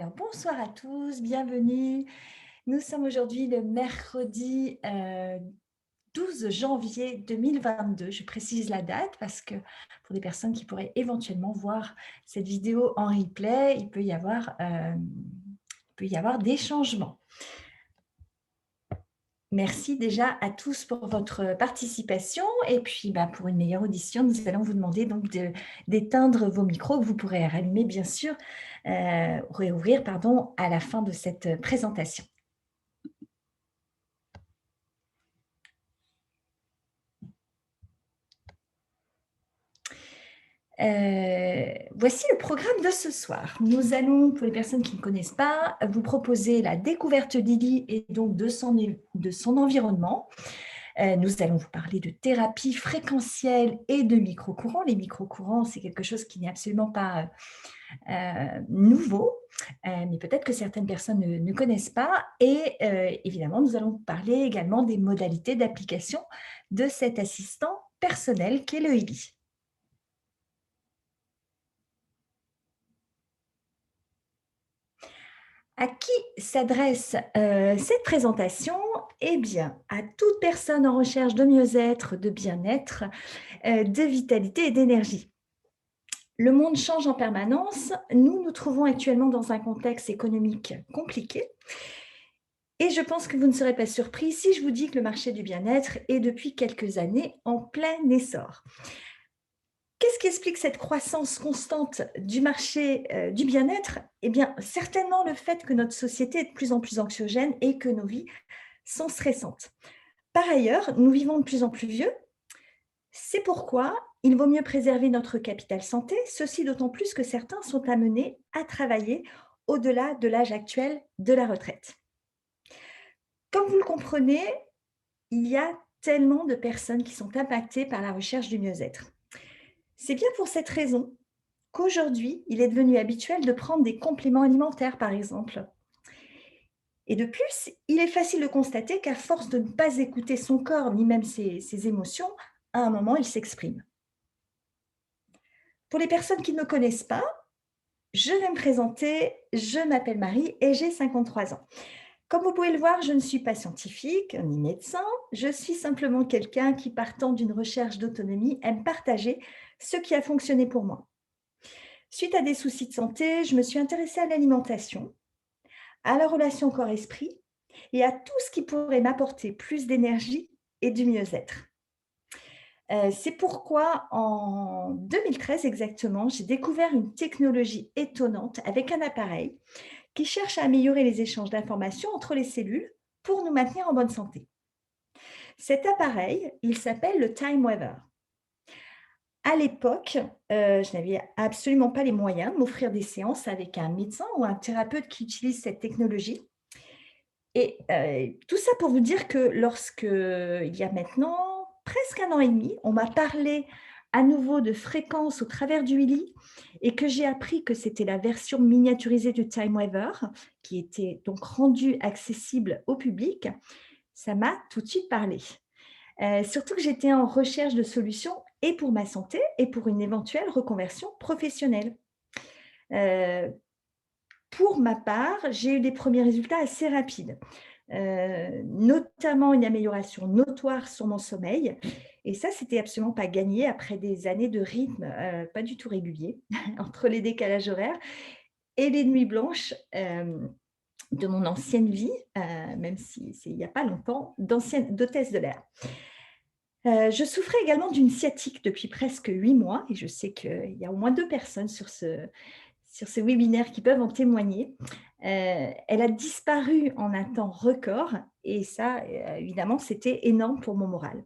Alors, bonsoir à tous, bienvenue. Nous sommes aujourd'hui le mercredi 12 janvier 2022. Je précise la date parce que pour des personnes qui pourraient éventuellement voir cette vidéo en replay, il peut y avoir des changements. Merci déjà à tous pour votre participation et puis pour une meilleure audition, nous allons vous demander donc d'éteindre vos micros que vous pourrez rallumer bien sûr, réouvrir pardon, à la fin de cette présentation. Voici le programme de ce soir. Nous allons, pour les personnes qui ne connaissent pas, vous proposer la découverte d'Ili et donc de son environnement. Nous allons vous parler de thérapie fréquentielle et de micro-courants. Les micro-courants, c'est quelque chose qui n'est absolument pas nouveau, mais peut-être que certaines personnes ne connaissent pas. Et évidemment, nous allons vous parler également des modalités d'application de cet assistant personnel qu'est le Ili. À qui s'adresse cette présentation? Eh bien, à toute personne en recherche de mieux-être, de bien-être, de vitalité et d'énergie. Le monde change en permanence. Nous nous trouvons actuellement dans un contexte économique compliqué. Et je pense que vous ne serez pas surpris si je vous dis que le marché du bien-être est depuis quelques années en plein essor. Qu'est-ce qui explique cette croissance constante du marché du bien-être? Eh bien, certainement le fait que notre société est de plus en plus anxiogène et que nos vies sont stressantes. Par ailleurs, nous vivons de plus en plus vieux. C'est pourquoi il vaut mieux préserver notre capital santé, ceci d'autant plus que certains sont amenés à travailler au-delà de l'âge actuel de la retraite. Comme vous le comprenez, il y a tellement de personnes qui sont impactées par la recherche du mieux-être. C'est bien pour cette raison qu'aujourd'hui, il est devenu habituel de prendre des compléments alimentaires, par exemple. Et de plus, il est facile de constater qu'à force de ne pas écouter son corps, ni même ses émotions, à un moment, il s'exprime. Pour les personnes qui ne me connaissent pas, je vais me présenter, je m'appelle Marie et j'ai 53 ans. Comme vous pouvez le voir, je ne suis pas scientifique ni médecin, je suis simplement quelqu'un qui, partant d'une recherche d'autonomie, aime partager ce qui a fonctionné pour moi. Suite à des soucis de santé, je me suis intéressée à l'alimentation, à la relation corps-esprit et à tout ce qui pourrait m'apporter plus d'énergie et du mieux-être. C'est pourquoi en 2013 exactement, j'ai découvert une technologie étonnante avec un appareil qui cherche à améliorer les échanges d'informations entre les cellules pour nous maintenir en bonne santé. Cet appareil, il s'appelle le Time Waver. À l'époque, je n'avais absolument pas les moyens de m'offrir des séances avec un médecin ou un thérapeute qui utilise cette technologie. Et tout ça pour vous dire que lorsque, il y a maintenant presque 1 an et demi, on m'a parlé à nouveau de fréquences au travers du Ili et que j'ai appris que c'était la version miniaturisée du Time Waver qui était donc rendue accessible au public, ça m'a tout de suite parlé. Surtout que j'étais en recherche de solutions et pour ma santé et pour une éventuelle reconversion professionnelle. Heu, pour ma part, j'ai eu des premiers résultats assez rapides, notamment une amélioration notoire sur mon sommeil et ça, c'était absolument pas gagné après des années de rythme, pas du tout régulier entre les décalages horaires et les nuits blanches, de mon ancienne vie, même si c'est il y a pas longtemps, d'hôtesse de l'air. Je souffrais également d'une sciatique depuis presque 8 mois et je sais qu'il y a au moins 2 personnes sur ce webinaire qui peuvent en témoigner. Elle a disparu en un temps record et ça, évidemment, c'était énorme pour mon moral.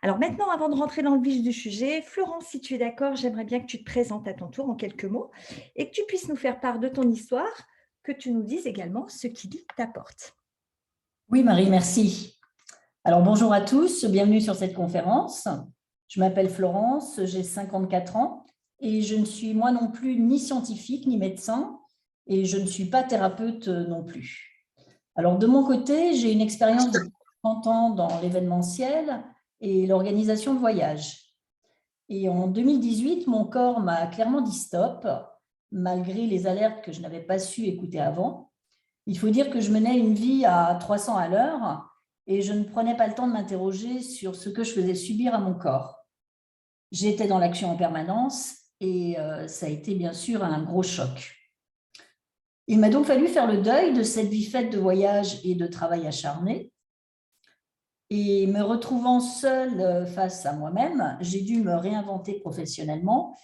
Alors maintenant, avant de rentrer dans le vif du sujet, Florence, si tu es d'accord, j'aimerais bien que tu te présentes à ton tour en quelques mots et que tu puisses nous faire part de ton histoire, que tu nous dises également ce qu'il t'apporte. Oui, Marie, merci. Alors, bonjour à tous, bienvenue sur cette conférence. Je m'appelle Florence, j'ai 54 ans et je ne suis moi non plus ni scientifique ni médecin et je ne suis pas thérapeute non plus. Alors, de mon côté, j'ai une expérience de 30 ans dans l'événementiel et l'organisation de voyages. Et en 2018, mon corps m'a clairement dit stop malgré les alertes que je n'avais pas su écouter avant. Il faut dire que je menais une vie à 300 à l'heure et je ne prenais pas le temps de m'interroger sur ce que je faisais subir à mon corps. J'étais dans l'action en permanence et ça a été bien sûr un gros choc. Il m'a donc fallu faire le deuil de cette vie faite de voyages et de travail acharné. Et me retrouvant seule face à moi-même, j'ai dû me réinventer professionnellement.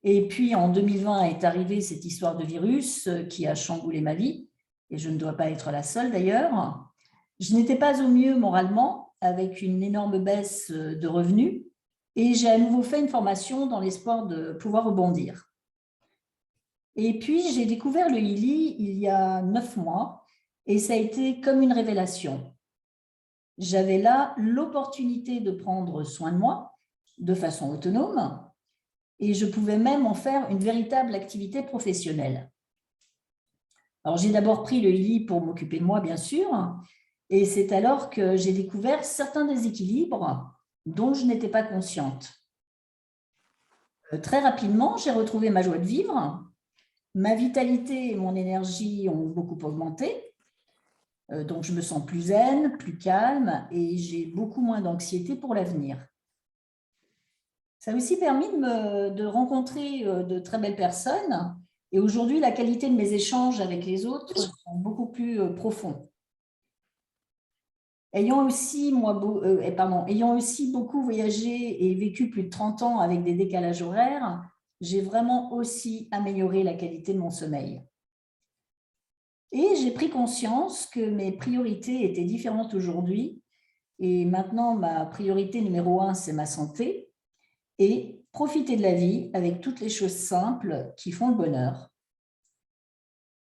Et puis en 2020 est arrivée cette histoire de virus qui a chamboulé ma vie. Et je ne dois pas être la seule d'ailleurs. Je n'étais pas au mieux moralement, avec une énorme baisse de revenus. Et j'ai à nouveau fait une formation dans l'espoir de pouvoir rebondir. Et puis, j'ai découvert le Healy il y a 9 mois et ça a été comme une révélation. J'avais là l'opportunité de prendre soin de moi de façon autonome et je pouvais même en faire une véritable activité professionnelle. Alors, j'ai d'abord pris le Healy pour m'occuper de moi, bien sûr, et c'est alors que j'ai découvert certains déséquilibres dont je n'étais pas consciente. Très rapidement, j'ai retrouvé ma joie de vivre. Ma vitalité et mon énergie ont beaucoup augmenté, donc je me sens plus zen, plus calme et j'ai beaucoup moins d'anxiété pour l'avenir. Ça a aussi permis de rencontrer de très belles personnes et aujourd'hui, la qualité de mes échanges avec les autres sont beaucoup plus profonds. Ayant aussi beaucoup voyagé et vécu plus de 30 ans avec des décalages horaires, j'ai vraiment aussi amélioré la qualité de mon sommeil. Et j'ai pris conscience que mes priorités étaient différentes aujourd'hui. Et maintenant, ma priorité numéro 1, c'est ma santé et profiter de la vie avec toutes les choses simples qui font le bonheur.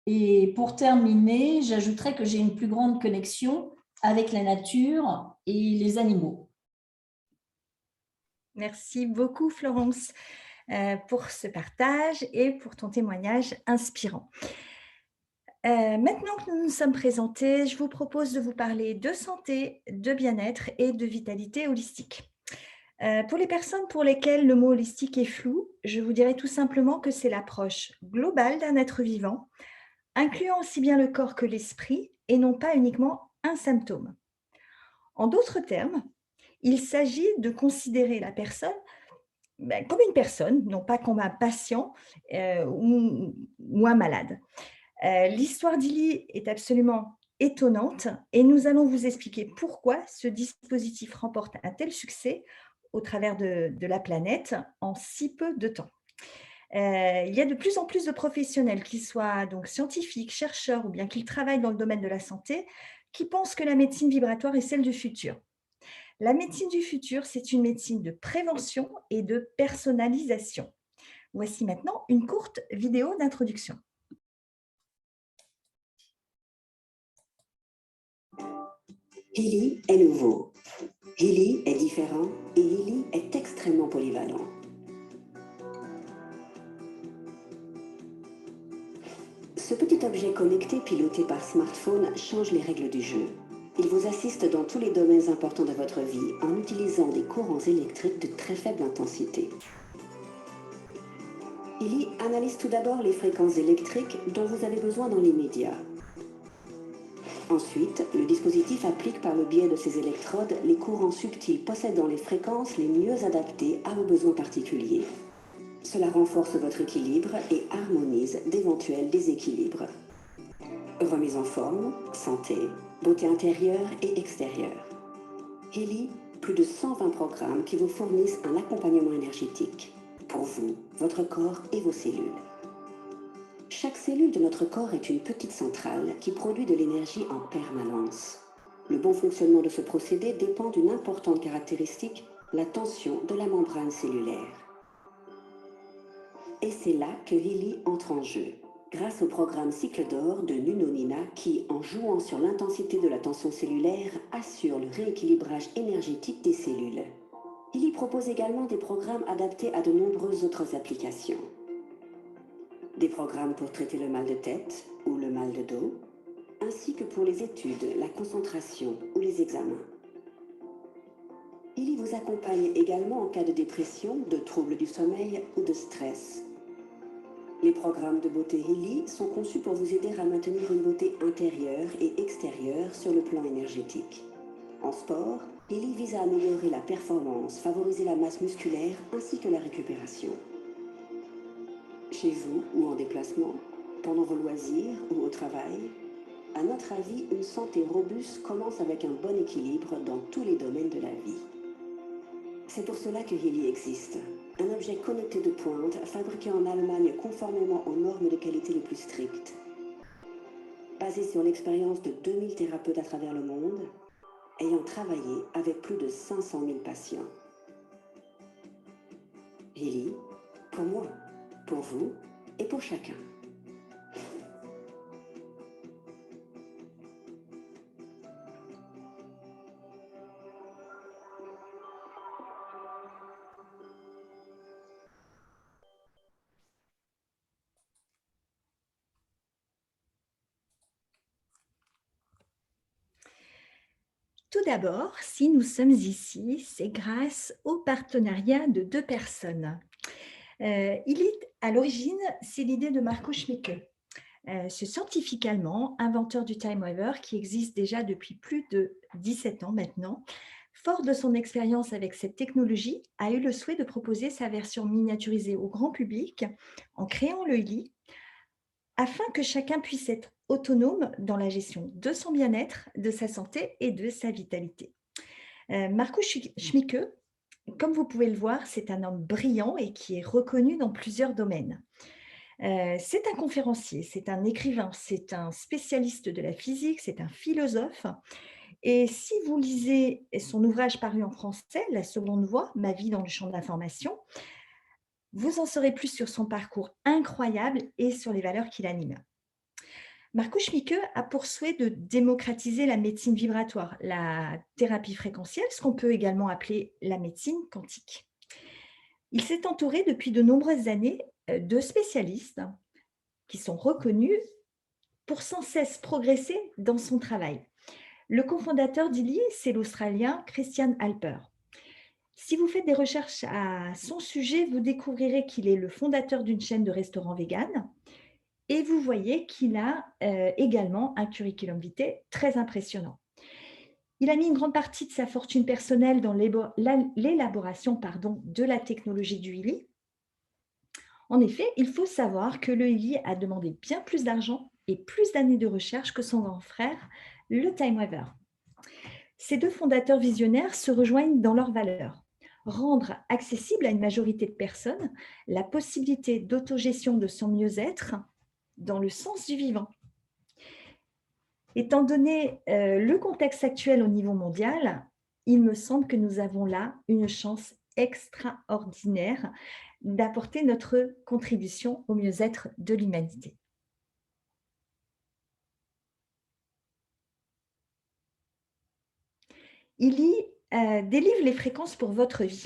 Et pour terminer, j'ajouterais que j'ai une plus grande connexion avec la nature et les animaux. Merci beaucoup, Florence, pour ce partage et pour ton témoignage inspirant. Maintenant que nous nous sommes présentés, je vous propose de vous parler de santé, de bien-être et de vitalité holistique. Pour les personnes pour lesquelles le mot holistique est flou, je vous dirais tout simplement que c'est l'approche globale d'un être vivant, incluant aussi bien le corps que l'esprit et non pas uniquement un symptôme. En d'autres termes, il s'agit de considérer la personne comme une personne, non pas comme un patient ou un malade. L'histoire d'Illy est absolument étonnante et nous allons vous expliquer pourquoi ce dispositif remporte un tel succès au travers de la planète en si peu de temps. Il y a de plus en plus de professionnels, qu'ils soient donc scientifiques, chercheurs ou bien qu'ils travaillent dans le domaine de la santé, qui pensent que la médecine vibratoire est celle du futur. La médecine du futur, c'est une médecine de prévention et de personnalisation. Voici maintenant une courte vidéo d'introduction. Healy est nouveau. Healy est différent et Healy est extrêmement polyvalent. Ce petit objet connecté piloté par smartphone change les règles du jeu. Il vous assiste dans tous les domaines importants de votre vie en utilisant des courants électriques de très faible intensité. Healy analyse tout d'abord les fréquences électriques dont vous avez besoin dans l'immédiat. Ensuite, le dispositif applique par le biais de ses électrodes les courants subtils possédant les fréquences les mieux adaptées à vos besoins particuliers. Cela renforce votre équilibre et harmonise d'éventuels déséquilibres. Remise en forme, santé, beauté intérieure et extérieure. Healy, plus de 120 programmes qui vous fournissent un accompagnement énergétique pour vous, votre corps et vos cellules. Chaque cellule de notre corps est une petite centrale qui produit de l'énergie en permanence. Le bon fonctionnement de ce procédé dépend d'une importante caractéristique, la tension de la membrane cellulaire. Et c'est là que Healy entre en jeu, grâce au programme Cycle d'or de Nuno Nina qui, en jouant sur l'intensité de la tension cellulaire, assure le rééquilibrage énergétique des cellules. Healy propose également des programmes adaptés à de nombreuses autres applications. Des programmes pour traiter le mal de tête ou le mal de dos, ainsi que pour les études, la concentration ou les examens. Healy vous accompagne également en cas de dépression, de troubles du sommeil ou de stress. Les programmes de beauté Healy sont conçus pour vous aider à maintenir une beauté intérieure et extérieure sur le plan énergétique. En sport, Healy vise à améliorer la performance, favoriser la masse musculaire ainsi que la récupération. Chez vous ou en déplacement, pendant vos loisirs ou au travail, à notre avis, une santé robuste commence avec un bon équilibre dans tous les domaines de la vie. C'est pour cela que Healy existe. Un objet connecté de pointe fabriqué en Allemagne conformément aux normes de qualité les plus strictes. Basé sur l'expérience de 2000 thérapeutes à travers le monde, ayant travaillé avec plus de 500 000 patients. Healy, pour moi, pour vous et pour chacun. Tout d'abord, si nous sommes ici, c'est grâce au partenariat de 2 personnes. À l'origine, c'est l'idée de Marco Schmicke, ce scientifique allemand, inventeur du Time Waver, qui existe déjà depuis plus de 17 ans maintenant. Fort de son expérience avec cette technologie, a eu le souhait de proposer sa version miniaturisée au grand public en créant le Healy, afin que chacun puisse être autonome dans la gestion de son bien-être, de sa santé et de sa vitalité. Marco Schmicke, comme vous pouvez le voir, c'est un homme brillant et qui est reconnu dans plusieurs domaines. C'est un conférencier, c'est un écrivain, c'est un spécialiste de la physique, c'est un philosophe. Et si vous lisez son ouvrage paru en français, La seconde voie, ma vie dans le champ de l'information, vous en saurez plus sur son parcours incroyable et sur les valeurs qui l'animent. Marco Schmicke a pour souhait de démocratiser la médecine vibratoire, la thérapie fréquentielle, ce qu'on peut également appeler la médecine quantique. Il s'est entouré depuis de nombreuses années de spécialistes qui sont reconnus pour sans cesse progresser dans son travail. Le cofondateur d'Healy, c'est l'Australien Christian Alper. Si vous faites des recherches à son sujet, vous découvrirez qu'il est le fondateur d'une chaîne de restaurants véganes et vous voyez qu'il a également un curriculum vitae très impressionnant. Il a mis une grande partie de sa fortune personnelle dans l'élaboration de la technologie du Healy. En effet, il faut savoir que le Healy a demandé bien plus d'argent et plus d'années de recherche que son grand frère, le Time Waver. Ces 2 fondateurs visionnaires se rejoignent dans leurs valeurs. Rendre accessible à une majorité de personnes la possibilité d'autogestion de son mieux-être dans le sens du vivant. Étant donné le contexte actuel au niveau mondial, il me semble que nous avons là une chance extraordinaire d'apporter notre contribution au mieux-être de l'humanité. Healy délivre les fréquences pour votre vie.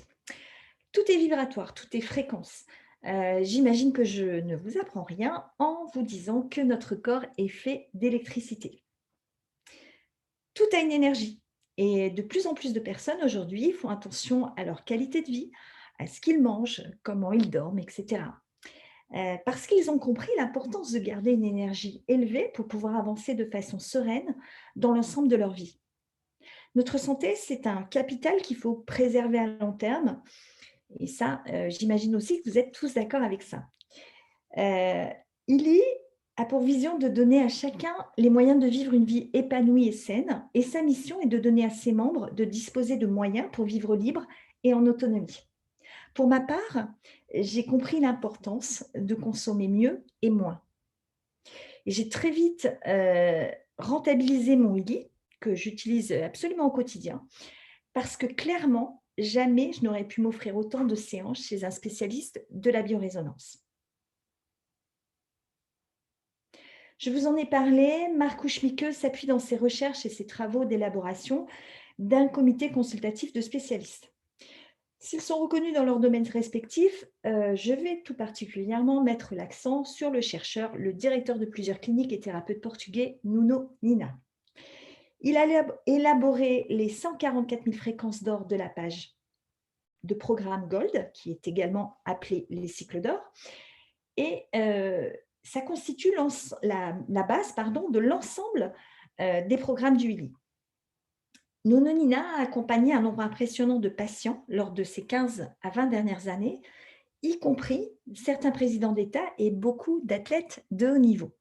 Tout est vibratoire, tout est fréquence. J'imagine que je ne vous apprends rien en vous disant que notre corps est fait d'électricité. Tout a une énergie et de plus en plus de personnes aujourd'hui font attention à leur qualité de vie, à ce qu'ils mangent, comment ils dorment, etc. Parce qu'ils ont compris l'importance de garder une énergie élevée pour pouvoir avancer de façon sereine dans l'ensemble de leur vie. Notre santé, c'est un capital qu'il faut préserver à long terme. Et ça, j'imagine aussi que vous êtes tous d'accord avec ça. Healy a pour vision de donner à chacun les moyens de vivre une vie épanouie et saine. Et sa mission est de donner à ses membres de disposer de moyens pour vivre libre et en autonomie. Pour ma part, j'ai compris l'importance de consommer mieux et moins. Et j'ai très vite rentabilisé mon Healy, que j'utilise absolument au quotidien, parce que clairement, jamais je n'aurais pu m'offrir autant de séances chez un spécialiste de la biorésonance. Je vous en ai parlé, Marco Schmicke s'appuie dans ses recherches et ses travaux d'élaboration d'un comité consultatif de spécialistes. S'ils sont reconnus dans leurs domaines respectifs, je vais tout particulièrement mettre l'accent sur le chercheur, le directeur de plusieurs cliniques et thérapeute portugais, Nuno Nina. Il a élaboré les 144 000 fréquences d'or de la page de programme Gold, qui est également appelé les cycles d'or, et ça constitue la base pardon, de l'ensemble des programmes du Willy. Nonina a accompagné un nombre impressionnant de patients lors de ces 15 à 20 dernières années, y compris certains présidents d'État et beaucoup d'athlètes de haut niveau.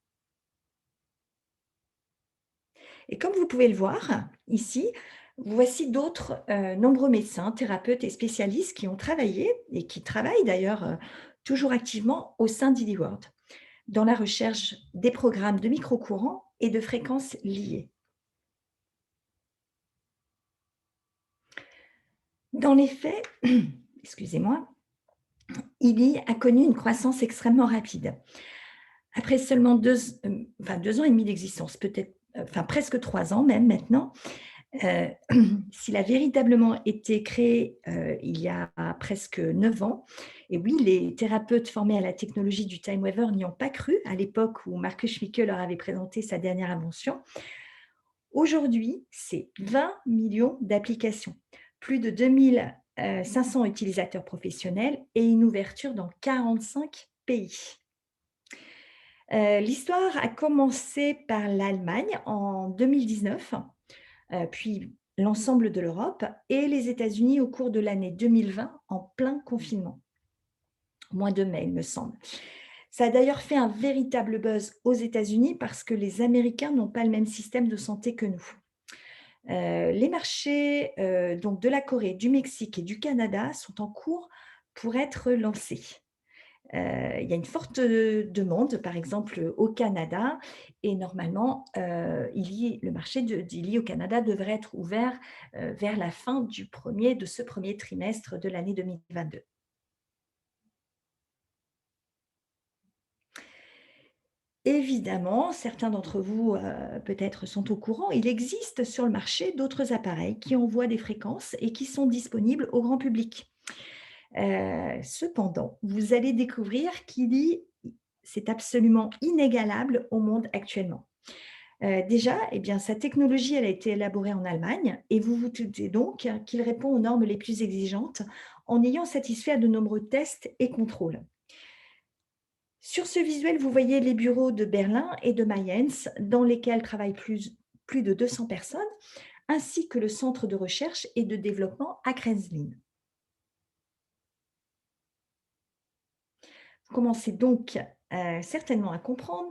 Et comme vous pouvez le voir ici, voici d'autres nombreux médecins, thérapeutes et spécialistes qui ont travaillé et qui travaillent d'ailleurs toujours activement au sein d'ILI-World dans la recherche des programmes de microcourants et de fréquences liées. Dans les faits, excusez-moi, ILI a connu une croissance extrêmement rapide. Après seulement 2 ans et demi d'existence, peut-être, presque 3 ans même maintenant, s'il a véritablement été créé il y a presque 9 ans, et oui, les thérapeutes formés à la technologie du Time Waver n'y ont pas cru à l'époque où Marcus Schmicke leur avait présenté sa dernière invention. Aujourd'hui, c'est 20 millions d'applications, plus de 2500 utilisateurs professionnels et une ouverture dans 45 pays. L'histoire a commencé par l'Allemagne en 2019, puis l'ensemble de l'Europe et les États-Unis au cours de l'année 2020 en plein confinement. Mois de mai, il me semble. Ça a d'ailleurs fait un véritable buzz aux États-Unis parce que les Américains n'ont pas le même système de santé que nous. Les marchés donc de la Corée, du Mexique et du Canada sont en cours pour être lancés. Il y a une forte demande, par exemple au Canada, et normalement, le marché d'ILI au Canada devrait être ouvert vers la fin de ce premier trimestre de l'année 2022. Évidemment, certains d'entre vous peut-être sont au courant, il existe sur le marché d'autres appareils qui envoient des fréquences et qui sont disponibles au grand public. Cependant, vous allez découvrir qu'ILI, c'est absolument inégalable au monde actuellement. Déjà, eh bien, sa technologie elle a été élaborée en Allemagne et vous vous doutez donc qu'il répond aux normes les plus exigeantes en ayant satisfait à de nombreux tests et contrôles. Sur ce visuel, vous voyez les bureaux de Berlin et de Mayence dans lesquels travaillent plus de 200 personnes, ainsi que le centre de recherche et de développement à Kreslin. Vous commencez donc certainement à comprendre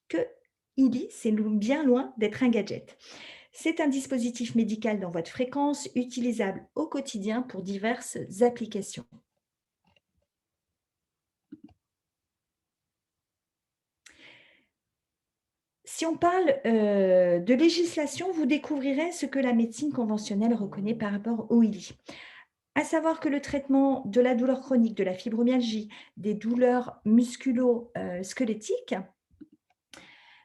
que ILI, c'est bien loin d'être un gadget. C'est un dispositif médical d'envoi de fréquences utilisable au quotidien pour diverses applications. Si on parle de législation, vous découvrirez ce que la médecine conventionnelle reconnaît par rapport au ILI. À savoir que le traitement de la douleur chronique, de la fibromyalgie, des douleurs musculo-squelettiques,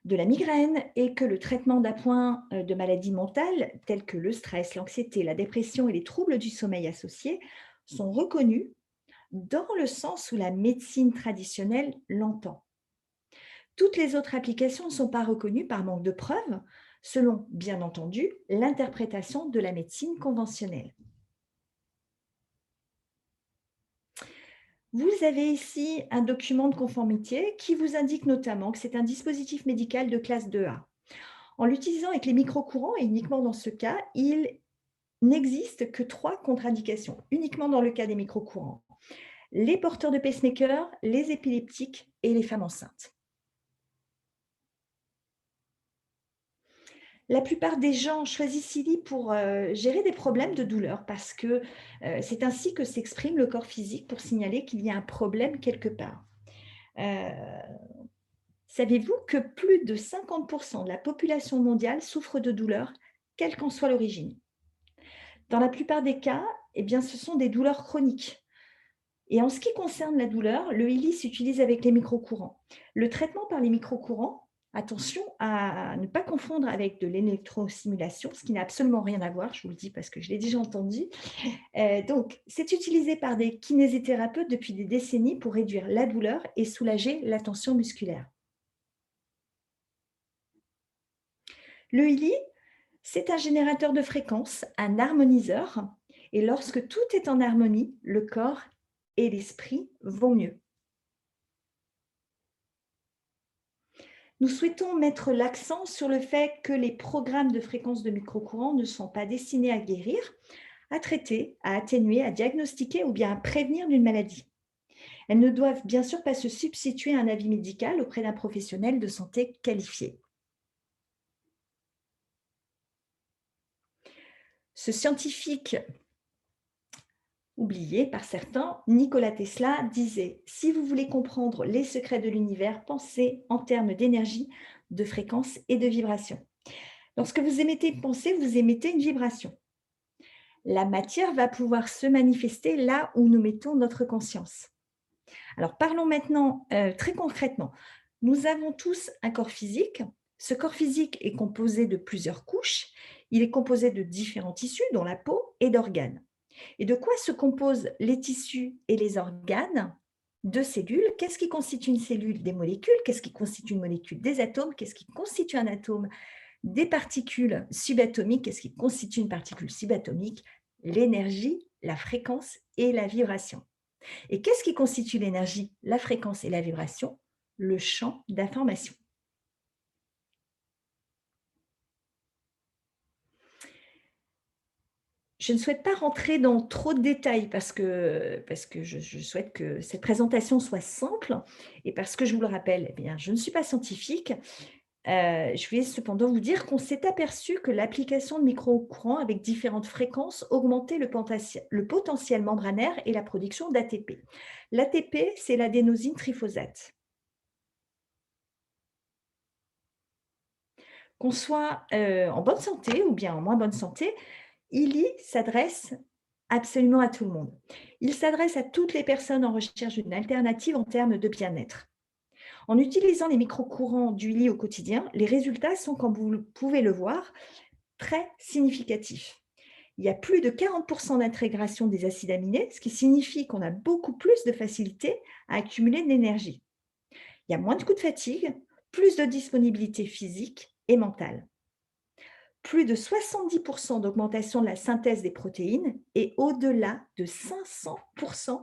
de la migraine et que le traitement d'appoint de maladies mentales telles que le stress, l'anxiété, la dépression et les troubles du sommeil associés sont reconnus dans le sens où la médecine traditionnelle l'entend. Toutes les autres applications ne sont pas reconnues par manque de preuves, selon, bien entendu, l'interprétation de la médecine conventionnelle. Vous avez ici un document de conformité qui vous indique notamment que c'est un dispositif médical de classe 2A. En l'utilisant avec les microcourants, et uniquement dans ce cas, il n'existe que 3 contre-indications, uniquement dans le cas des microcourants. Les porteurs de pacemaker, les épileptiques et les femmes enceintes. La plupart des gens choisissent ILI pour gérer des problèmes de douleur parce que c'est ainsi que s'exprime le corps physique pour signaler qu'il y a un problème quelque part. Savez-vous que plus de 50% de la population mondiale souffre de douleurs, quelle qu'en soit l'origine? Dans la plupart des cas, eh bien, ce sont des douleurs chroniques. Et en ce qui concerne la douleur, le ILI s'utilise avec les microcourants. Le traitement par les microcourants, attention à ne pas confondre avec de l'électrostimulation, ce qui n'a absolument rien à voir, je vous le dis parce que je l'ai déjà entendu. Donc, c'est utilisé par des kinésithérapeutes depuis des décennies pour réduire la douleur et soulager la tension musculaire. Le ILI, c'est un générateur de fréquences, un harmoniseur, et lorsque tout est en harmonie, le corps et l'esprit vont mieux. Nous souhaitons mettre l'accent sur le fait que les programmes de fréquences de microcourants ne sont pas destinés à guérir, à traiter, à atténuer, à diagnostiquer ou bien à prévenir d'une maladie. Elles ne doivent bien sûr pas se substituer à un avis médical auprès d'un professionnel de santé qualifié. Ce scientifique oublié par certains, Nikola Tesla disait « Si vous voulez comprendre les secrets de l'univers, pensez en termes d'énergie, de fréquence et de vibration. » Lorsque vous émettez une pensée, vous émettez une vibration. La matière va pouvoir se manifester là où nous mettons notre conscience. Alors parlons maintenant très concrètement. Nous avons tous un corps physique. Ce corps physique est composé de plusieurs couches. Il est composé de différents tissus, dont la peau, et d'organes. Et de quoi se composent les tissus et les organes? De cellules. Qu'est-ce qui constitue une cellule? Des molécules. Qu'est-ce qui constitue une molécule? Des atomes. Qu'est-ce qui constitue un atome? Des particules subatomiques. Qu'est-ce qui constitue une particule subatomique? L'énergie, la fréquence et la vibration. Et qu'est-ce qui constitue l'énergie, la fréquence et la vibration? Le champ d'information. Je ne souhaite pas rentrer dans trop de détails parce que je souhaite que cette présentation soit simple et parce que je vous le rappelle, eh bien, je ne suis pas scientifique. Je voulais cependant vous dire qu'on s'est aperçu que l'application de micro-courants avec différentes fréquences augmentait le potentiel membranaire et la production d'ATP. L'ATP, c'est l'adénosine triphosphate. Qu'on soit en bonne santé ou bien en moins bonne santé, ILI s'adresse absolument à tout le monde. Il s'adresse à toutes les personnes en recherche d'une alternative en termes de bien-être. En utilisant les micro-courants du ILI au quotidien, les résultats sont, comme vous pouvez le voir, très significatifs. Il y a plus de 40% d'intégration des acides aminés, ce qui signifie qu'on a beaucoup plus de facilité à accumuler de l'énergie. Il y a moins de coups de fatigue, plus de disponibilité physique et mentale. Plus de 70% d'augmentation de la synthèse des protéines et au-delà de 500%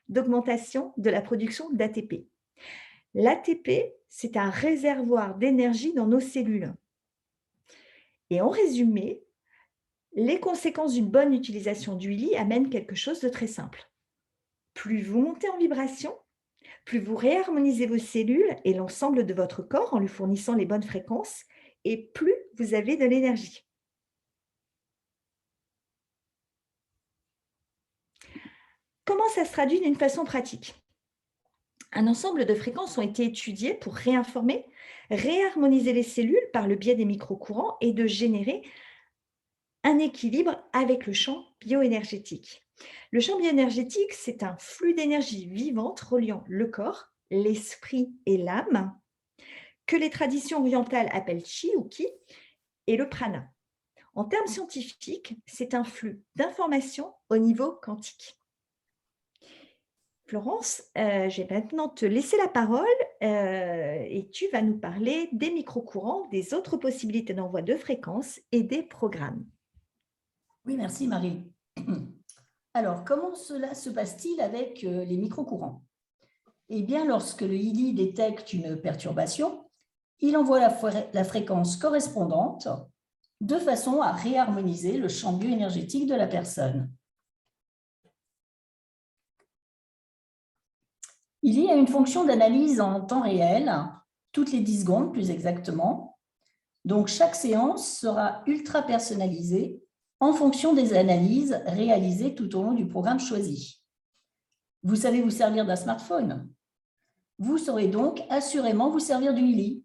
d'augmentation de la production d'ATP. L'ATP, c'est un réservoir d'énergie dans nos cellules. Et en résumé, les conséquences d'une bonne utilisation du ILI amènent quelque chose de très simple. Plus vous montez en vibration, plus vous réharmonisez vos cellules et l'ensemble de votre corps en lui fournissant les bonnes fréquences, et plus vous avez de l'énergie. Comment ça se traduit d'une façon pratique? Un ensemble de fréquences ont été étudiées pour réinformer, réharmoniser les cellules par le biais des microcourants et de générer un équilibre avec le champ bioénergétique. Le champ bioénergétique, c'est un flux d'énergie vivante reliant le corps, l'esprit et l'âme, que les traditions orientales appellent Chi ou Ki, et le prana. En termes scientifiques, c'est un flux d'informations au niveau quantique. Florence, je vais maintenant te laisser la parole et tu vas nous parler des microcourants, des autres possibilités d'envoi de fréquences et des programmes. Oui, merci Marie. Alors, comment cela se passe-t-il avec les microcourants? Eh bien, lorsque le ILI détecte une perturbation, il envoie la fréquence correspondante de façon à réharmoniser le champ bioénergétique de la personne. Il y a une fonction d'analyse en temps réel, toutes les 10 secondes plus exactement. Donc, chaque séance sera ultra personnalisée en fonction des analyses réalisées tout au long du programme choisi. Vous savez vous servir d'un smartphone. Vous saurez donc assurément vous servir du ILI.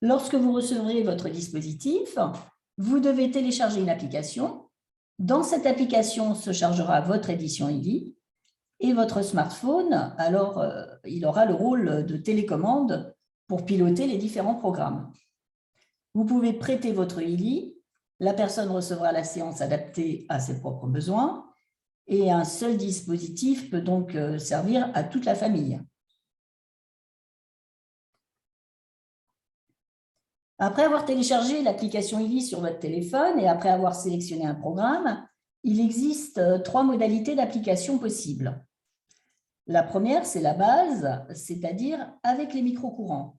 Lorsque vous recevrez votre dispositif, vous devez télécharger une application. Dans cette application se chargera votre édition ILI. Et votre smartphone, alors, il aura le rôle de télécommande pour piloter les différents programmes. Vous pouvez prêter votre ILI, la personne recevra la séance adaptée à ses propres besoins et un seul dispositif peut donc servir à toute la famille. Après avoir téléchargé l'application ILI sur votre téléphone et après avoir sélectionné un programme, il existe 3 modalités d'application possibles. La première, c'est la base, c'est-à-dire avec les microcourants.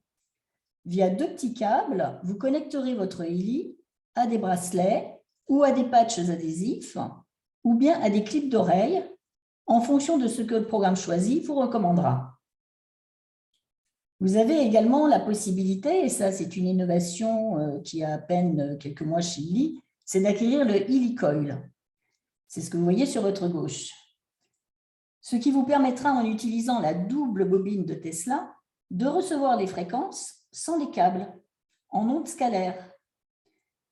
via 2 petits câbles, vous connecterez votre ELI à des bracelets ou à des patchs adhésifs ou bien à des clips d'oreilles en fonction de ce que le programme choisi vous recommandera. Vous avez également la possibilité, et ça c'est une innovation qui a à peine quelques mois chez ELI, c'est d'acquérir le ELI Coil. C'est ce que vous voyez sur votre gauche. Ce qui vous permettra, en utilisant la double bobine de Tesla, de recevoir les fréquences sans les câbles, en ondes scalaires.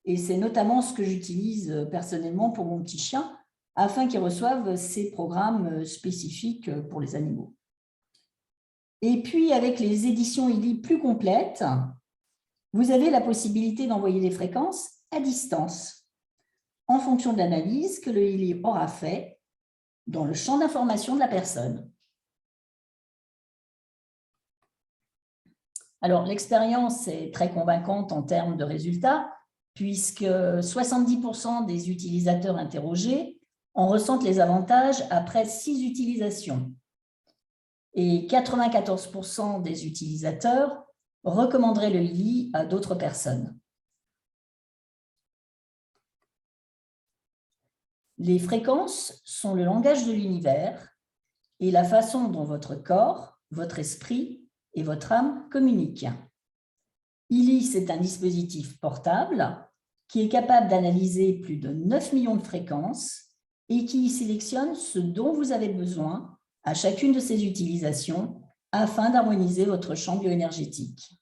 Et c'est notamment ce que j'utilise personnellement pour mon petit chien, afin qu'il reçoive ces programmes spécifiques pour les animaux. Et puis, avec les éditions ELI plus complètes, vous avez la possibilité d'envoyer les fréquences à distance, en fonction de l'analyse que le ELI aura fait dans le champ d'information de la personne. Alors, l'expérience est très convaincante en termes de résultats, puisque 70% des utilisateurs interrogés en ressentent les avantages après 6 utilisations. Et 94% des utilisateurs recommanderaient le ELI à d'autres personnes. Les fréquences sont le langage de l'univers et la façon dont votre corps, votre esprit et votre âme communiquent. ELI, c'est un dispositif portable qui est capable d'analyser plus de 9 millions de fréquences et qui sélectionne ce dont vous avez besoin à chacune de ces utilisations afin d'harmoniser votre champ bioénergétique.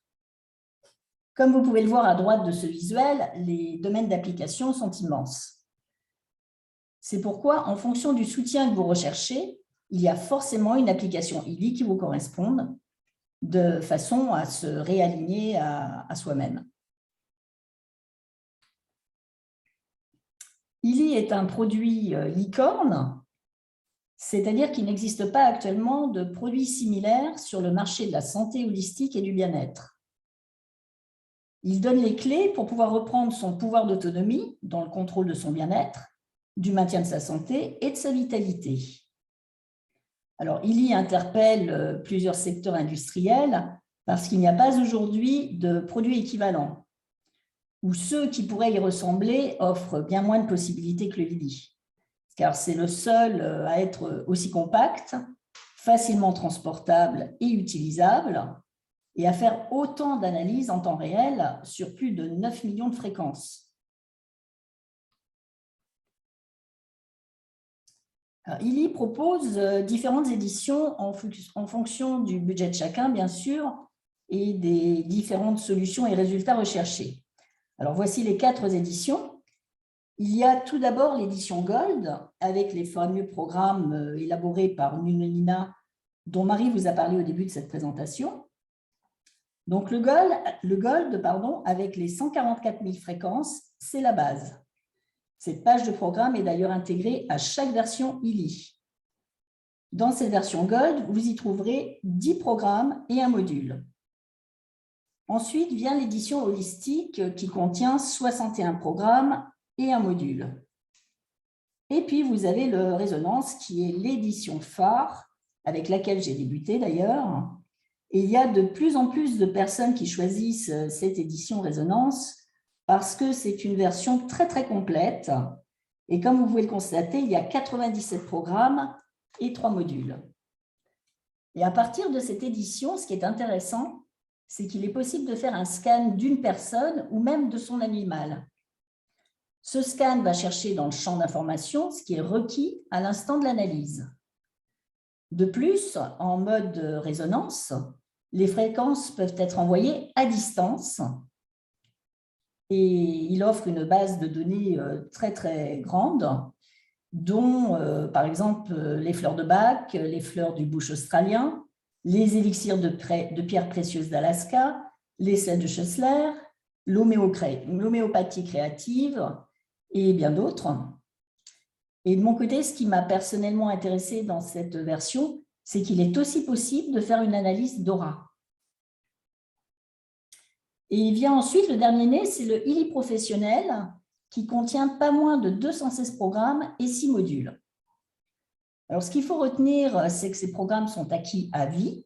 Comme vous pouvez le voir à droite de ce visuel, les domaines d'application sont immenses. C'est pourquoi, en fonction du soutien que vous recherchez, il y a forcément une application ELI qui vous corresponde, de façon à se réaligner à soi-même. ELI est un produit licorne, c'est-à-dire qu'il n'existe pas actuellement de produits similaires sur le marché de la santé holistique et du bien-être. Il donne les clés pour pouvoir reprendre son pouvoir d'autonomie dans le contrôle de son bien-être, du maintien de sa santé et de sa vitalité. Alors, ELI interpelle plusieurs secteurs industriels parce qu'il n'y a pas aujourd'hui de produits équivalents, ou ceux qui pourraient y ressembler offrent bien moins de possibilités que le ELI, car c'est le seul à être aussi compact, facilement transportable et utilisable, et à faire autant d'analyses en temps réel sur plus de 9 millions de fréquences. ELI propose différentes éditions en fonction du budget de chacun, bien sûr, et des différentes solutions et résultats recherchés. Alors, voici les 4 éditions. Il y a tout d'abord l'édition Gold, avec les fameux programmes élaborés par Nunina, dont Marie vous a parlé au début de cette présentation. Donc, le Gold, avec les 144 000 fréquences, c'est la base. Cette page de programme est d'ailleurs intégrée à chaque version ELI. Dans cette version Gold, vous y trouverez 10 programmes et un module. Ensuite vient l'édition holistique qui contient 61 programmes et un module. Et puis, vous avez le Résonance qui est l'édition phare avec laquelle j'ai débuté d'ailleurs. Et il y a de plus en plus de personnes qui choisissent cette édition Résonance parce que c'est une version très, très complète. Et comme vous pouvez le constater, il y a 97 programmes et 3 modules. Et à partir de cette édition, ce qui est intéressant, c'est qu'il est possible de faire un scan d'une personne ou même de son animal. Ce scan va chercher dans le champ d'information ce qui est requis à l'instant de l'analyse. De plus, en mode résonance, les fréquences peuvent être envoyées à distance et il offre une base de données très très grande, dont par exemple les fleurs de Bach, les fleurs du bush australien, les élixirs de pierres précieuses d'Alaska, les sels de Schussler, l'homéopathie créative et bien d'autres. Et de mon côté, ce qui m'a personnellement intéressé dans cette version, c'est qu'il est aussi possible de faire une analyse d'aura. Et vient ensuite, le dernier né, c'est le ELI professionnel qui contient pas moins de 216 programmes et 6 modules. Alors, ce qu'il faut retenir, c'est que ces programmes sont acquis à vie.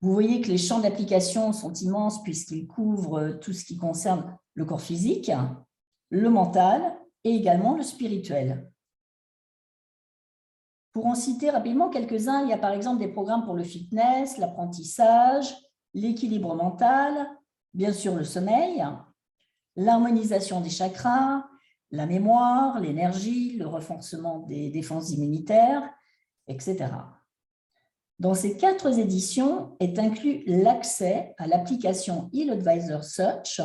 Vous voyez que les champs d'application sont immenses puisqu'ils couvrent tout ce qui concerne le corps physique, le mental et également le spirituel. Pour en citer rapidement quelques-uns, il y a par exemple des programmes pour le fitness, l'apprentissage, l'équilibre mental, bien sûr le sommeil, l'harmonisation des chakras, la mémoire, l'énergie, le renforcement des défenses immunitaires, etc. Dans ces 4 éditions est inclus l'accès à l'application HealAdvisor Search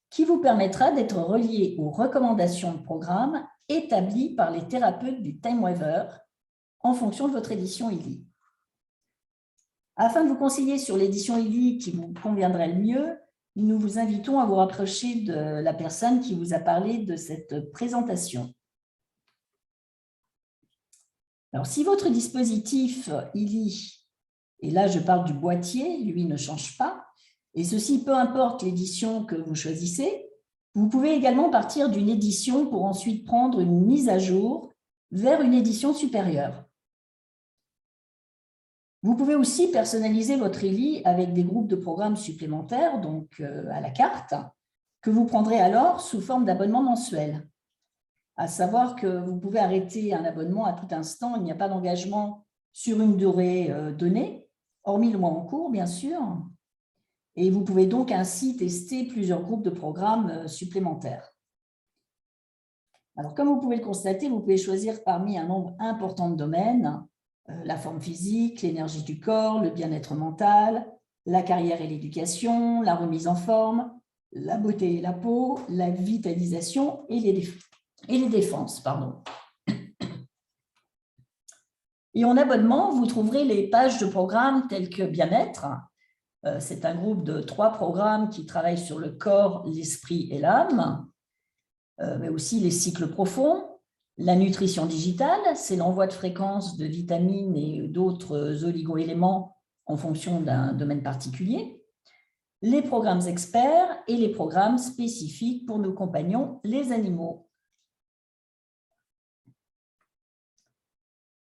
qui vous permettra d'être relié aux recommandations de programmes établies par les thérapeutes du TimeWaver en fonction de votre édition ILI. Afin de vous conseiller sur l'édition ILI qui vous conviendrait le mieux, nous vous invitons à vous rapprocher de la personne qui vous a parlé de cette présentation. Alors, si votre dispositif ILI, et là je parle du boîtier, lui ne change pas, et ceci peu importe l'édition que vous choisissez, vous pouvez également partir d'une édition pour ensuite prendre une mise à jour vers une édition supérieure. Vous pouvez aussi personnaliser votre ILI avec des groupes de programmes supplémentaires, donc à la carte, que vous prendrez alors sous forme d'abonnement mensuel. À savoir que vous pouvez arrêter un abonnement à tout instant, il n'y a pas d'engagement sur une durée donnée, hormis le mois en cours, bien sûr. Et vous pouvez donc ainsi tester plusieurs groupes de programmes supplémentaires. Alors, comme vous pouvez le constater, vous pouvez choisir parmi un nombre important de domaines, la forme physique, l'énergie du corps, le bien-être mental, la carrière et l'éducation, la remise en forme, la beauté et la peau, la vitalisation et les défenses. Et en abonnement, vous trouverez les pages de programmes tels que Bien-être. C'est un groupe de 3 programmes qui travaillent sur le corps, l'esprit et l'âme, mais aussi les cycles profonds. La nutrition digitale, c'est l'envoi de fréquences de vitamines et d'autres oligo-éléments en fonction d'un domaine particulier. Les programmes experts et les programmes spécifiques pour nos compagnons, les animaux.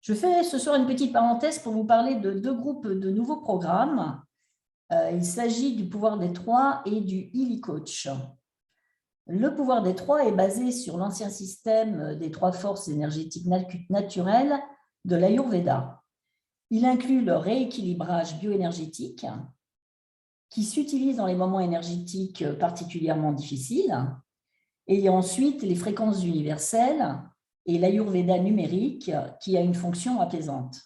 Je fais ce soir une petite parenthèse pour vous parler de 2 groupes de nouveaux programmes. Il s'agit du pouvoir des 3 et du ILI Coach. Le pouvoir des 3 est basé sur l'ancien système des 3 forces énergétiques naturelles de l'Ayurveda. Il inclut le rééquilibrage bioénergétique qui s'utilise dans les moments énergétiques particulièrement difficiles, et ensuite les fréquences universelles et l'Ayurveda numérique qui a une fonction apaisante.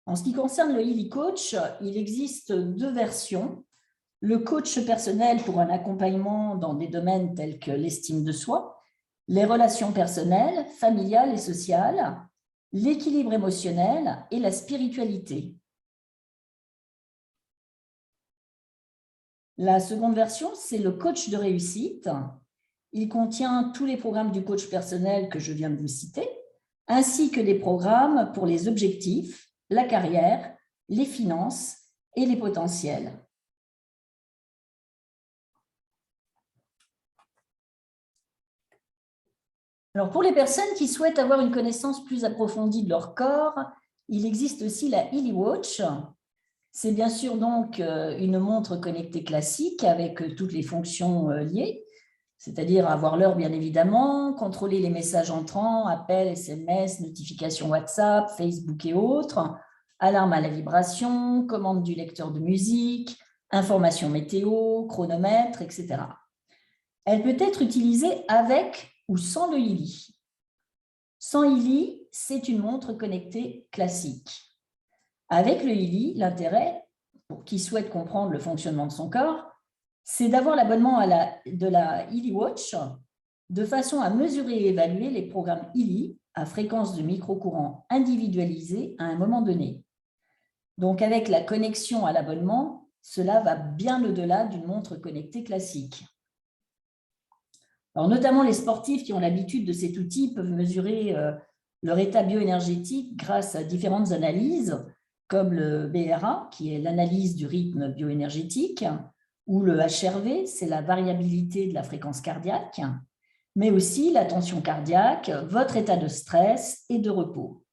En ce qui concerne le ILI Coach, il existe 2 versions. Le coach personnel pour un accompagnement dans des domaines tels que l'estime de soi, les relations personnelles, familiales et sociales, l'équilibre émotionnel et la spiritualité. La seconde version, c'est le coach de réussite. Il contient tous les programmes du coach personnel que je viens de vous citer, ainsi que des programmes pour les objectifs, la carrière, les finances et les potentiels. Alors, pour les personnes qui souhaitent avoir une connaissance plus approfondie de leur corps, il existe aussi la ILI Watch. C'est bien sûr donc une montre connectée classique avec toutes les fonctions liées, c'est-à-dire avoir l'heure bien évidemment, contrôler les messages entrants, appels, SMS, notifications WhatsApp, Facebook et autres, alarme à la vibration, commande du lecteur de musique, information météo, chronomètre, etc. Elle peut être utilisée avec ou sans le ILI. Sans ILI, c'est une montre connectée classique. Avec le ILI, l'intérêt, pour qui souhaite comprendre le fonctionnement de son corps, c'est d'avoir l'abonnement de la ILI Watch de façon à mesurer et évaluer les programmes ILI à fréquence de microcourant individualisés à un moment donné. Donc, avec la connexion à l'abonnement, cela va bien au-delà d'une montre connectée classique. Alors, notamment les sportifs qui ont l'habitude de cet outil peuvent mesurer leur état bioénergétique grâce à différentes analyses, comme le BRA, qui est l'analyse du rythme bioénergétique, ou le HRV, c'est la variabilité de la fréquence cardiaque, mais aussi la tension cardiaque, votre état de stress et de repos.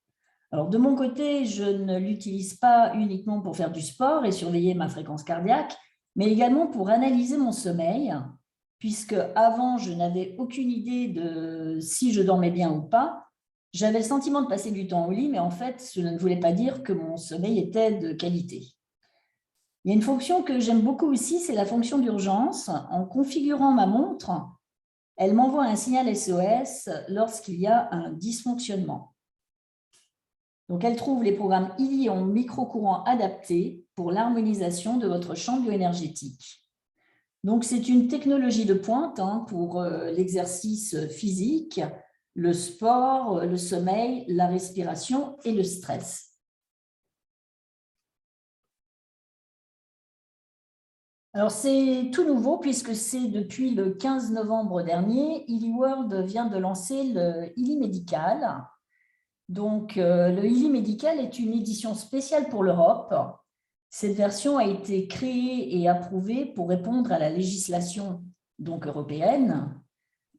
Alors, de mon côté, je ne l'utilise pas uniquement pour faire du sport et surveiller ma fréquence cardiaque, mais également pour analyser mon sommeil, puisque avant, je n'avais aucune idée de si je dormais bien ou pas. J'avais le sentiment de passer du temps au lit, mais en fait, cela ne voulait pas dire que mon sommeil était de qualité. Il y a une fonction que j'aime beaucoup aussi, c'est la fonction d'urgence. En configurant ma montre, elle m'envoie un signal SOS lorsqu'il y a un dysfonctionnement. Donc, elle trouve les programmes ILI en microcourant adaptés pour l'harmonisation de votre champ bioénergétique. Donc, c'est une technologie de pointe pour l'exercice physique, le sport, le sommeil, la respiration et le stress. Alors, c'est tout nouveau puisque c'est depuis le 15 novembre dernier, ILI World vient de lancer le ILI Médical. Donc, le ILI Médical est une édition spéciale pour l'Europe. Cette version a été créée et approuvée pour répondre à la législation donc, européenne.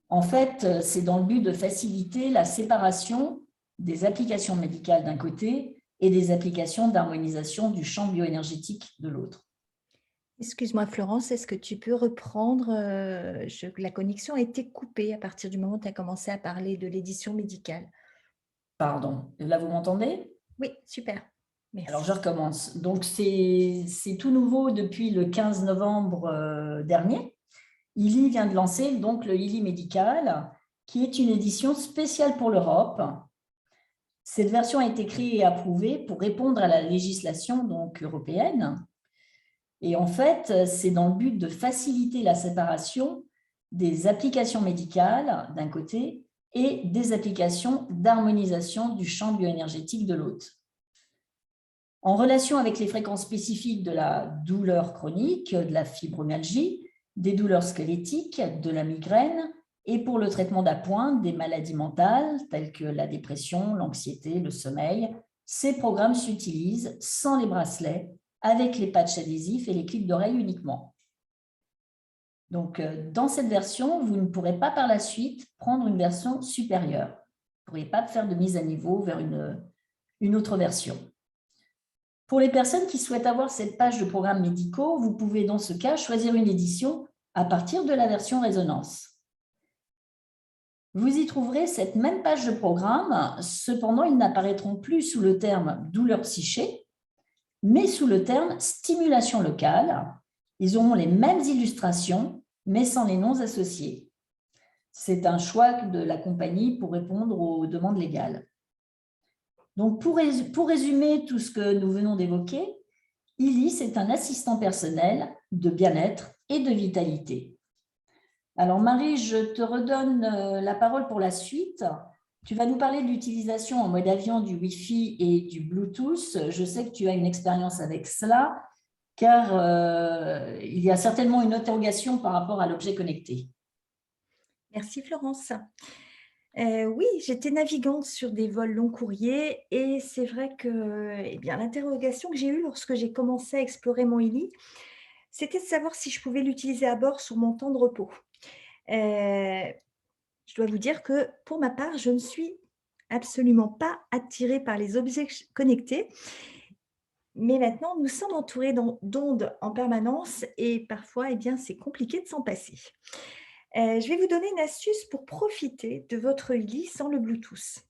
En fait, c'est dans le but de faciliter la séparation des applications médicales d'un côté et des applications d'harmonisation du champ bioénergétique de l'autre. Excuse-moi Florence, est-ce que tu peux reprendre la connexion a été coupée à partir du moment où tu as commencé à parler de l'édition médicale. Pardon, là vous m'entendez? Oui, super. Merci. Alors je recommence. Donc c'est tout nouveau depuis le 15 novembre dernier. ILI vient de lancer donc le ILI Médical, qui est une édition spéciale pour l'Europe. Cette version a été créée et approuvée pour répondre à la législation donc, européenne. Et en fait, c'est dans le but de faciliter la séparation des applications médicales d'un côté et des applications d'harmonisation du champ bioénergétique de l'autre. En relation avec les fréquences spécifiques de la douleur chronique, de la fibromyalgie, des douleurs squelettiques, de la migraine, et pour le traitement d'appoint des maladies mentales telles que la dépression, l'anxiété, le sommeil, ces programmes s'utilisent sans les bracelets, avec les patchs adhésifs et les clips d'oreille uniquement. Donc, dans cette version, vous ne pourrez pas par la suite prendre une version supérieure. Vous ne pourrez pas faire de mise à niveau vers une autre version. Pour les personnes qui souhaitent avoir cette page de programmes médicaux, vous pouvez dans ce cas choisir une édition à partir de la version résonance. Vous y trouverez cette même page de programme, cependant ils n'apparaîtront plus sous le terme douleur psyché, mais sous le terme stimulation locale. Ils auront les mêmes illustrations, mais sans les noms associés. C'est un choix de la compagnie pour répondre aux demandes légales. Donc, pour résumer tout ce que nous venons d'évoquer, ILI, c'est un assistant personnel de bien-être et de vitalité. Alors, Marie, je te redonne la parole pour la suite. Tu vas nous parler de l'utilisation en mode avion du Wi-Fi et du Bluetooth. Je sais que tu as une expérience avec cela, car il y a certainement une interrogation par rapport à l'objet connecté. Merci Florence. Oui, j'étais navigante sur des vols long courriers et c'est vrai que l'interrogation que j'ai eue lorsque j'ai commencé à explorer mon ILI, c'était de savoir si je pouvais l'utiliser à bord sur mon temps de repos. Je dois vous dire que pour ma part, je ne suis absolument pas attirée par les objets connectés. Mais maintenant, nous sommes entourés d'ondes en permanence et parfois, c'est compliqué de s'en passer. Je vais vous donner une astuce pour profiter de votre ILI sans le Bluetooth.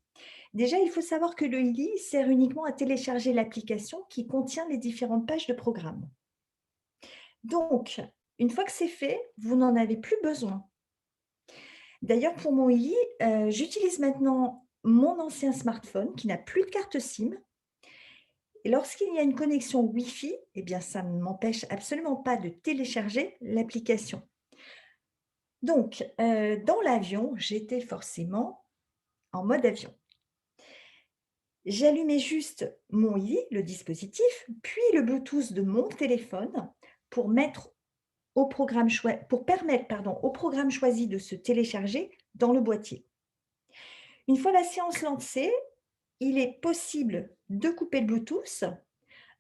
Déjà, il faut savoir que le ILI sert uniquement à télécharger l'application qui contient les différentes pages de programme. Donc, une fois que c'est fait, vous n'en avez plus besoin. D'ailleurs, pour mon ILI, j'utilise maintenant mon ancien smartphone qui n'a plus de carte SIM. Et lorsqu'il y a une connexion Wi-Fi, ça ne m'empêche absolument pas de télécharger l'application. Donc, dans l'avion, j'étais forcément en mode avion. J'allumais juste mon ILI, le dispositif, puis le Bluetooth de mon téléphone pour permettre au programme choisi de se télécharger dans le boîtier. Une fois la séance lancée, il est possible de couper le Bluetooth.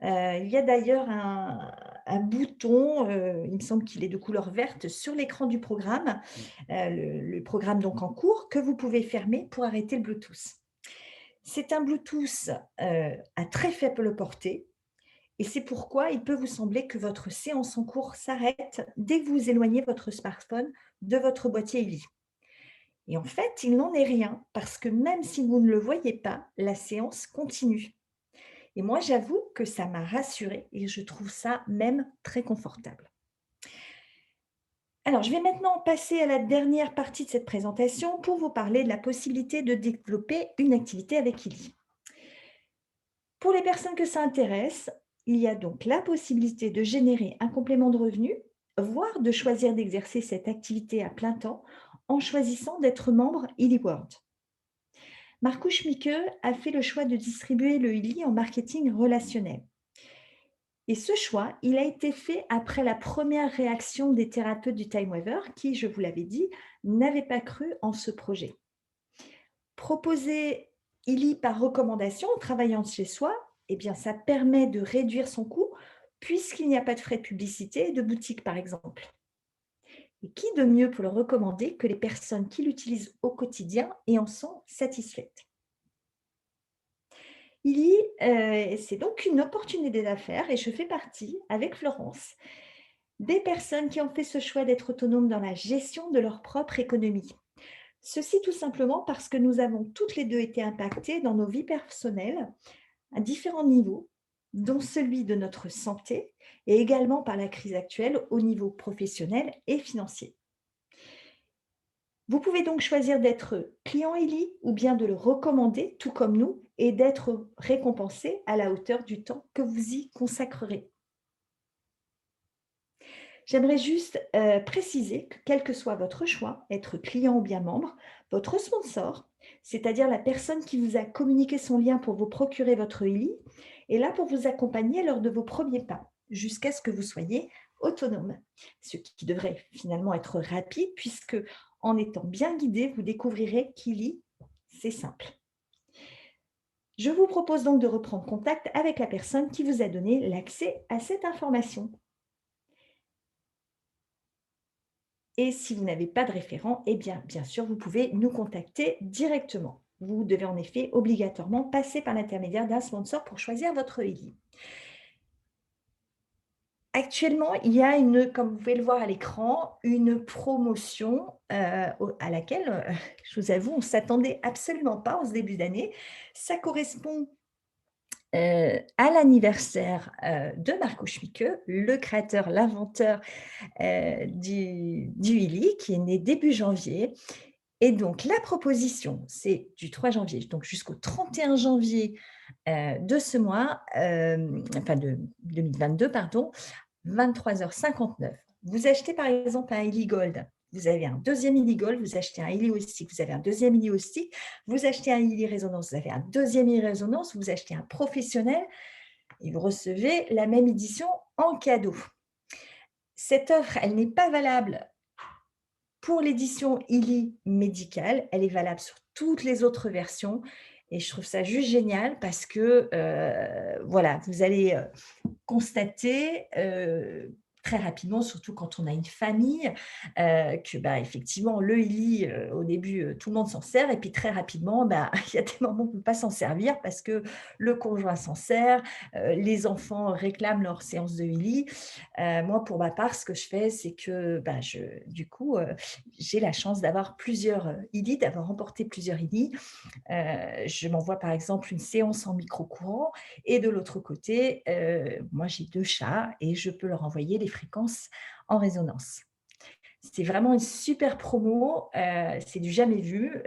Il y a d'ailleurs un bouton, il me semble qu'il est de couleur verte, sur l'écran du programme, le programme donc en cours, que vous pouvez fermer pour arrêter le Bluetooth. C'est un Bluetooth à très faible portée et c'est pourquoi il peut vous sembler que votre séance en cours s'arrête dès que vous éloignez votre smartphone de votre boîtier ILI. Et en fait, il n'en est rien parce que même si vous ne le voyez pas, la séance continue. Et moi, j'avoue que ça m'a rassurée et je trouve ça même très confortable. Alors, je vais maintenant passer à la dernière partie de cette présentation pour vous parler de la possibilité de développer une activité avec ILI. Pour les personnes que ça intéresse, il y a donc la possibilité de générer un complément de revenu, voire de choisir d'exercer cette activité à plein temps en choisissant d'être membre ILI World. Marco Schmicke a fait le choix de distribuer le ILI en marketing relationnel. Et ce choix, il a été fait après la première réaction des thérapeutes du Time Waver qui, je vous l'avais dit, n'avaient pas cru en ce projet. Proposer ILI par recommandation en travaillant de chez soi, eh bien, ça permet de réduire son coût puisqu'il n'y a pas de frais de publicité et de boutique, par exemple. Et qui de mieux pour le recommander que les personnes qui l'utilisent au quotidien et en sont satisfaites? ILI, c'est donc une opportunité d'affaires et je fais partie, avec Florence, des personnes qui ont fait ce choix d'être autonomes dans la gestion de leur propre économie. Ceci tout simplement parce que nous avons toutes les deux été impactées dans nos vies personnelles à différents niveaux, dont celui de notre santé et également par la crise actuelle au niveau professionnel et financier. Vous pouvez donc choisir d'être client ILI ou bien de le recommander, tout comme nous, et d'être récompensé à la hauteur du temps que vous y consacrerez. J'aimerais juste préciser que quel que soit votre choix, être client ou bien membre, votre sponsor, c'est-à-dire la personne qui vous a communiqué son lien pour vous procurer votre ILI, est là pour vous accompagner lors de vos premiers pas, jusqu'à ce que vous soyez autonome. Ce qui devrait finalement être rapide, puisque en étant bien guidé, vous découvrirez qu'ILI, c'est simple. Je vous propose donc de reprendre contact avec la personne qui vous a donné l'accès à cette information. Et si vous n'avez pas de référent, eh bien sûr, vous pouvez nous contacter directement. Vous devez en effet obligatoirement passer par l'intermédiaire d'un sponsor pour choisir votre ILI. Actuellement, il y a comme vous pouvez le voir à l'écran, une promotion à laquelle, je vous avoue, on ne s'attendait absolument pas en ce début d'année. Ça correspond à l'anniversaire de Marco Schmicke, le créateur, l'inventeur du ILI, qui est né début janvier. Et donc, la proposition, c'est du 3 janvier, donc jusqu'au 31 janvier de ce mois, enfin de 2022, pardon, 23h59. Vous achetez par exemple un ILI Gold, vous avez un deuxième ILI Gold, vous achetez un ILI Holistique, vous avez un deuxième ILI Holistique, vous achetez un ILI Résonance, vous avez un deuxième ILI Résonance, vous achetez un professionnel et vous recevez la même édition en cadeau. Cette offre, elle n'est pas valable pour l'édition ILI médicale, elle est valable sur toutes les autres versions et je trouve ça juste génial parce que, voilà, vous allez, constater, très rapidement, surtout quand on a une famille, que, bah, effectivement, le ILI, au début, tout le monde s'en sert et puis très rapidement, bah, il y a des moments où on ne peut pas s'en servir parce que le conjoint s'en sert, les enfants réclament leur séance de ILI. Moi, pour ma part, ce que je fais, c'est que, bah, du coup, j'ai la chance d'avoir plusieurs, ILI, d'avoir remporté plusieurs ILI. Je m'envoie par exemple une séance en micro-courant et de l'autre côté, moi j'ai 2 chats et je peux leur envoyer les fréquences en résonance. C'est vraiment une super promo, c'est du jamais vu,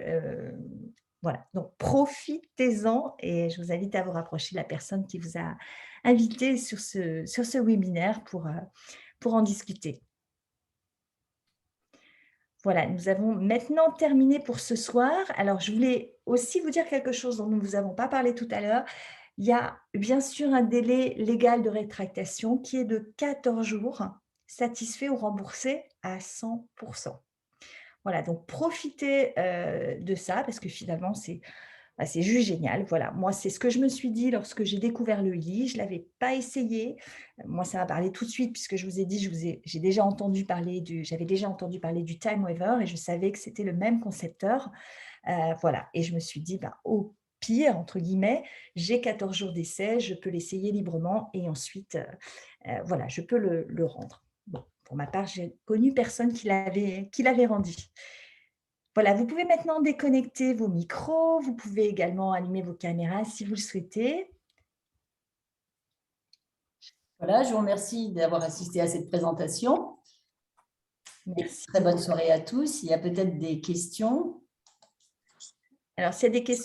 voilà, donc profitez-en et je vous invite à vous rapprocher de la personne qui vous a invité sur ce webinaire pour en discuter. Voilà, nous avons maintenant terminé pour ce soir. Alors, je voulais aussi vous dire quelque chose dont nous ne vous avons pas parlé tout à l'heure. Il y a bien sûr un délai légal de rétractation qui est de 14 jours, satisfait ou remboursé à 100. Voilà, donc profitez de ça parce que finalement, c'est juste génial. Voilà, moi, c'est ce que je me suis dit lorsque j'ai découvert le ILI. Je ne l'avais pas essayé. Moi, ça m'a parlé tout de suite puisque je vous ai dit, j'avais déjà entendu parler du Time Waver et je savais que c'était le même concepteur. Voilà, et je me suis dit, bah, pire, entre guillemets, j'ai 14 jours d'essai, je peux l'essayer librement et ensuite, voilà, je peux le rendre. Bon, pour ma part, j'ai connu personne qui l'avait rendu. Voilà, vous pouvez maintenant déconnecter vos micros, vous pouvez également allumer vos caméras si vous le souhaitez. Voilà, je vous remercie d'avoir assisté à cette présentation. Merci. Très bonne soirée à tous. Il y a peut-être des questions. Alors, s'il y a des questions,